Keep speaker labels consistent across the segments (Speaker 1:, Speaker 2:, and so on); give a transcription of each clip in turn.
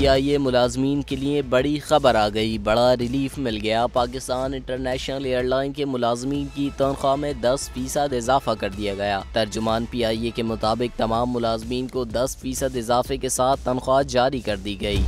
Speaker 1: PIA मुलाजमीन के लिए बड़ी खबर आ गई, बड़ा रिलीफ मिल गया। पाकिस्तान इंटरनेशनल एयरलाइन के मुलाजमीन की तनख्वाह में 10% इजाफा कर दिया गया। तर्जुमान PIA के मुताबिक तमाम मुलाजमीन को 10% इजाफे के साथ तनख्वाह जारी कर दी गई।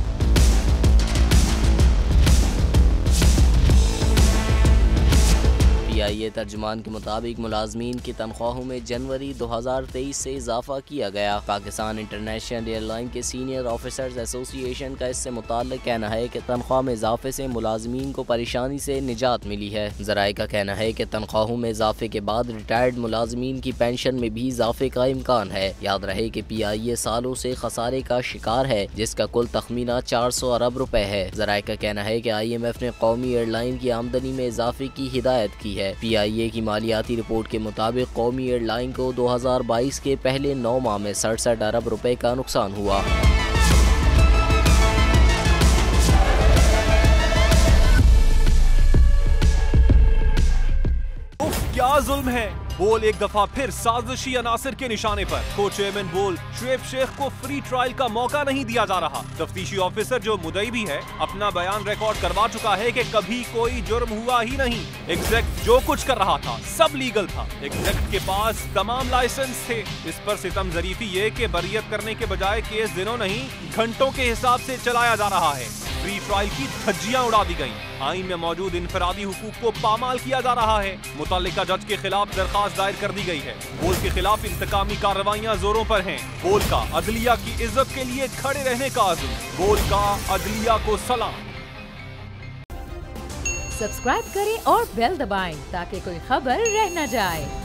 Speaker 1: PIA तर्जुमान के मुताबिक मुलाजमीन की तनख्वाहों में जनवरी 2023 से इजाफा किया गया। पाकिस्तान इंटरनेशनल एयरलाइन के सीनियर ऑफिसर्स एसोसिएशन का इससे मुताल्लिक कहना है कि तनख्वाह में इजाफे से मुलाजमीन को परेशानी से निजात मिली है। ज़राए का कहना है कि तनख्वाहों में इजाफे के बाद रिटायर्ड मुलाजमीन की पेंशन में भी इजाफे का इम्कान है। याद रहे कि PIA सालों से खसारे का शिकार है, जिसका कुल तखमीना 400 अरब रुपए है। ज़राए का कहना है कि IMF ने कौमी एयरलाइन की आमदनी में इजाफे की हिदायत की है। PIA की मालियाती रिपोर्ट के मुताबिक कौमी एयरलाइन को 2022 के पहले 9 माह में 67 अरब रुपए का नुकसान हुआ।
Speaker 2: क्या जुल्म है। बोल एक दफा फिर साजिशी अनासिर के निशाने पर। को चेयरमैन बोल शुएब शेख को फ्री ट्रायल का मौका नहीं दिया जा रहा। तफ्तीशी ऑफिसर जो मुदई भी है अपना बयान रिकॉर्ड करवा चुका है कि कभी कोई जुर्म हुआ ही नहीं। एग्जैक्ट जो कुछ कर रहा था सब लीगल था। एग्जैक्ट के पास तमाम लाइसेंस थे। इस पर सितम जरीफी ये कि बरियत करने के बजाय केस दिनों नहीं घंटों के हिसाब से चलाया जा रहा है। फ्री ट्रायल की धज्जियां उड़ा दी गयी। आईन में मौजूद इनफरादी हुकूक को पामाल किया जा रहा है। मुतल्लिका जज के खिलाफ दरखास्त दायर कर दी गई है। बोल के खिलाफ इंतकामी कार्रवाइयां जोरों पर हैं। बोल का अदलिया की इज्जत के लिए खड़े रहने का अज़्म। बोल का अदलिया को सलाम।
Speaker 3: सब्सक्राइब करें और बेल दबाएं ताकि कोई खबर रह न जाए।